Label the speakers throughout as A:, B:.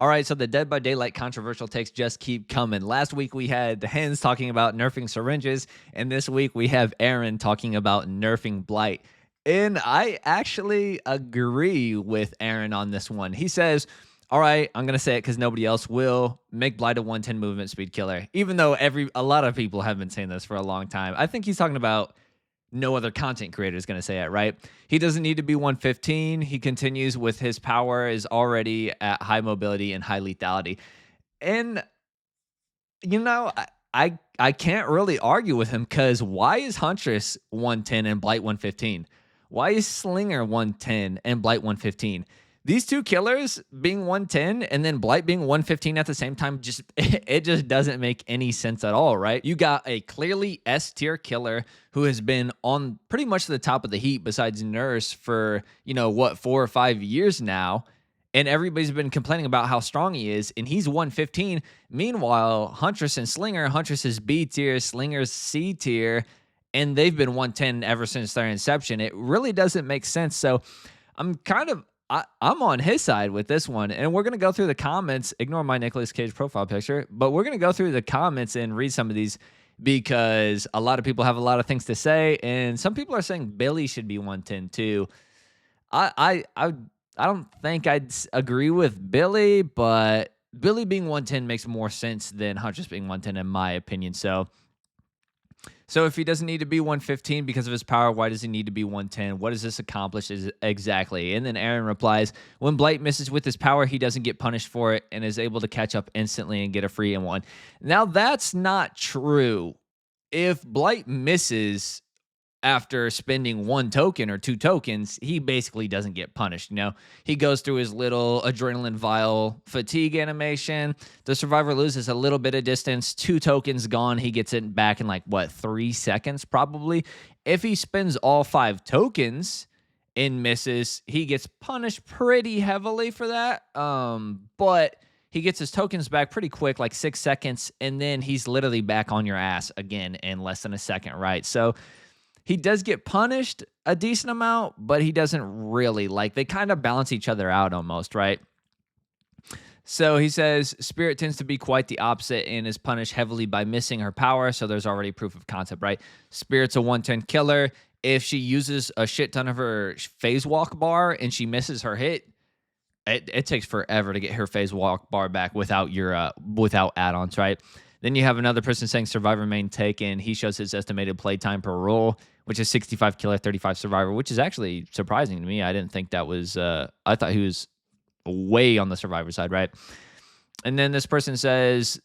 A: All right, so the Dead by Daylight controversial takes just keep coming. Last week we had the Hens talking about nerfing syringes, and this week we have Aaron talking about nerfing Blight. And I actually agree with Aaron on this one. He says, all right, I'm gonna say it because nobody else will. Make Blight a 110 movement speed killer. Even though a lot of people have been saying this for a long time. I think he's talking about no other content creator is going to say it, right? He doesn't need to be 115. He continues with his power is already at high mobility and high lethality. And I can't really argue with him because why is Huntress 110 and Blight 115? Why is Slinger 110 and Blight 115? These two killers being 110 and then Blight being 115 at the same time, just it just doesn't make any sense at all, right? You got a clearly S tier killer who has been on pretty much the top of the heap besides Nurse for, 4 or 5 years now. And everybody's been complaining about how strong he is, and he's 115. Meanwhile, Huntress and Slinger, Huntress is B tier, Slinger's C tier, and they've been 110 ever since their inception. It really doesn't make sense. So I'm on his side with this one, and we're going to go through the comments. Ignore my Nicolas Cage profile picture, but we're going to go through the comments and read some of these because a lot of people have a lot of things to say, and some people are saying Billy should be 110 too. I don't think I'd agree with Billy, but Billy being 110 makes more sense than Huntress being 110 in my opinion. So if he doesn't need to be 115 because of his power, why does he need to be 110? What does this accomplish exactly? And then Aaron replies, when Blight misses with his power, he doesn't get punished for it and is able to catch up instantly and get a free M1. Now, that's not true. If Blight misses after spending 1 token or 2 tokens, he basically doesn't get punished. He goes through his little adrenaline vial fatigue animation. The survivor loses a little bit of distance, 2 tokens gone. He gets it back in 3 seconds probably. If he spends all 5 tokens and misses, he gets punished pretty heavily for that. But he gets his tokens back pretty quick, 6 seconds, and then he's literally back on your ass again in less than a second, right? So he does get punished a decent amount, but he doesn't really. They kind of balance each other out almost, right? So he says, Spirit tends to be quite the opposite and is punished heavily by missing her power, so there's already proof of concept, right? Spirit's a 110 killer. If she uses a shit ton of her phase walk bar and she misses her hit, it takes forever to get her phase walk bar back without add-ons, right? Then you have another person saying Survivor main taken. He shows his estimated playtime per role, which is 65 killer, 35 Survivor, which is actually surprising to me. I didn't think that was... I thought he was way on the Survivor side, right? And then this person says,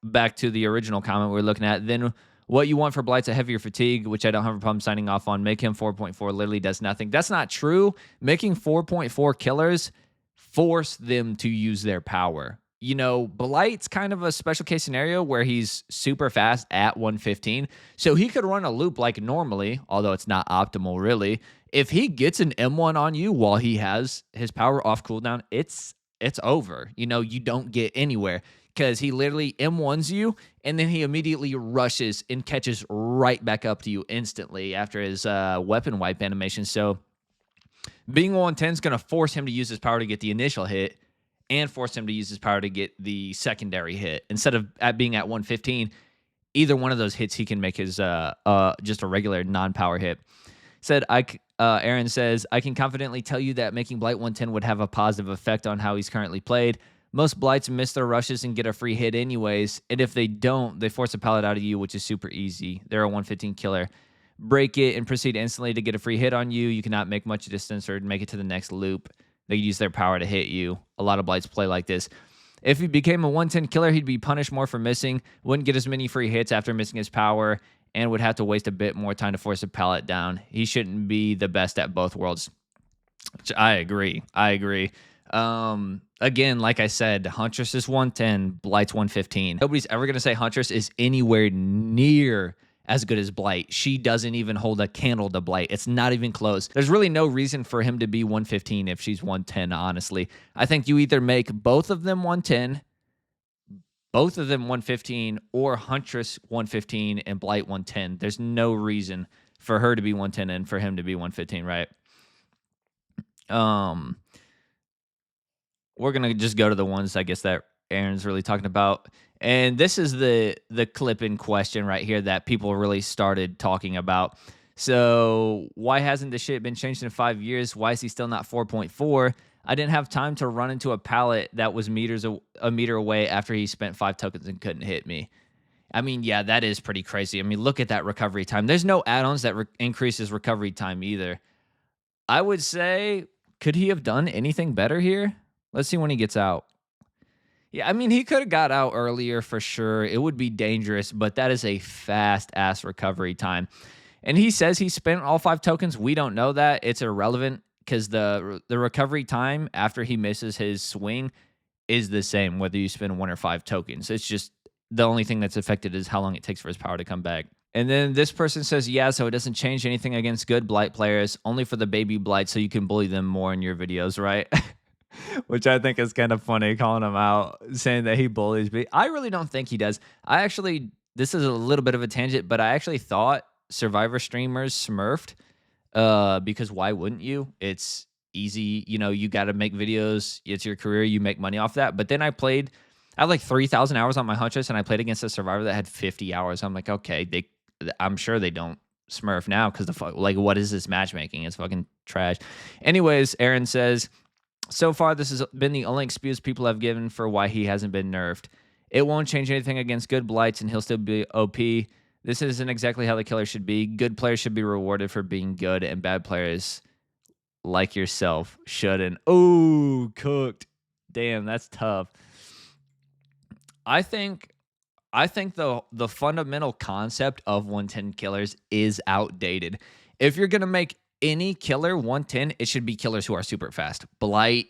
A: back to the original comment we were looking at, then what you want for Blight's a heavier fatigue, which I don't have a problem signing off on. Make him 4.4 literally does nothing. That's not true. Making 4.4 killers force them to use their power. Blight's kind of a special case scenario where he's super fast at 115. So he could run a loop like normally, although it's not optimal really. If he gets an M1 on you while he has his power off cooldown, it's over. You don't get anywhere because he literally M1s you and then he immediately rushes and catches right back up to you instantly after his weapon wipe animation. So being 110 is going to force him to use his power to get the initial hit and force him to use his power to get the secondary hit. Instead of being at 115, either one of those hits he can make his just a regular non-power hit. Aaron says, I can confidently tell you that making Blight 110 would have a positive effect on how he's currently played. Most Blights miss their rushes and get a free hit anyways, and if they don't, they force a pallet out of you, which is super easy. They're a 115 killer. Break it and proceed instantly to get a free hit on you. You cannot make much distance or make it to the next loop. They use their power to hit you. A lot of Blights play like this. If he became a 110 killer, he'd be punished more for missing, wouldn't get as many free hits after missing his power, and would have to waste a bit more time to force a pallet down. He shouldn't be the best at both worlds. Which I agree. Again, like I said, Huntress is 110, Blight's 115. Nobody's ever going to say Huntress is anywhere near as good as Blight. She doesn't even hold a candle to Blight. It's not even close. There's really no reason for him to be 115 if she's 110, honestly. I think you either make both of them 110, both of them 115, or Huntress 115 and Blight 110. There's no reason for her to be 110 and for him to be 115, right? we're gonna just go to the ones I guess that Aaron's really talking about. And this is the clip in question right here that people really started talking about. So why hasn't this shit been changed in 5 years? Why is he still not 4.4? I didn't have time to run into a pallet that was a meter away after he spent 5 tokens and couldn't hit me. I mean, yeah, that is pretty crazy. I mean, look at that recovery time. There's no add-ons that increases recovery time either. I would say, could he have done anything better here? Let's see when he gets out. Yeah, I mean, he could have got out earlier for sure. It would be dangerous, but that is a fast-ass recovery time. And he says he spent all 5 tokens. We don't know that. It's irrelevant because the recovery time after he misses his swing is the same, whether you spend 1 or 5 tokens. It's just the only thing that's affected is how long it takes for his power to come back. And then this person says, yeah, so it doesn't change anything against good Blight players, only for the baby Blight, so you can bully them more in your videos, right? Which I think is kind of funny, calling him out, saying that he bullies me. I really don't think he does. This is a little bit of a tangent, but I actually thought Survivor streamers smurfed, because why wouldn't you? It's easy. You know, you got to make videos. It's your career. You make money off that. But then I had like 3,000 hours on my Huntress, and I played against a Survivor that had 50 hours. I'm like, okay, I'm sure they don't smurf now because like, what is this matchmaking? It's fucking trash. Anyways, Aaron says, so far, this has been the only excuse people have given for why he hasn't been nerfed. It won't change anything against good Blights, and he'll still be OP. This isn't exactly how the killer should be. Good players should be rewarded for being good, and bad players like yourself shouldn't. Oh, cooked. Damn, that's tough. I think the fundamental concept of 110 killers is outdated. If you're going to make any killer 110, it should be killers who are super fast. Blight,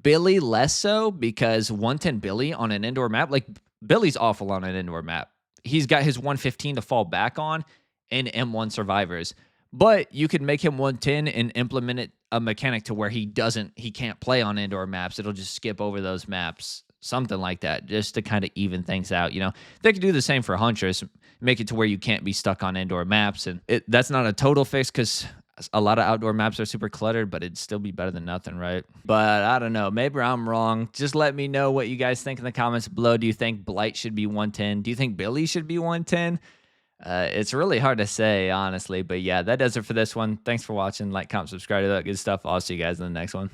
A: Billy less so, because 110 Billy on an indoor map, like Billy's awful on an indoor map. He's got his 115 to fall back on and M1 survivors. But you could make him 110 and implement a mechanic to where he can't play on indoor maps. It'll just skip over those maps. Something like that, just to kind of even things out. You know, they could do the same for Huntress, make it to where you can't be stuck on indoor maps. And that's not a total fix because a lot of outdoor maps are super cluttered, but it'd still be better than nothing, right? But I don't know. Maybe I'm wrong. Just let me know what you guys think in the comments below. Do you think Blight should be 110? Do you think Billy should be 110? It's really hard to say, honestly. But yeah, that does it for this one. Thanks for watching. Like, comment, subscribe to that good stuff. I'll see you guys in the next one.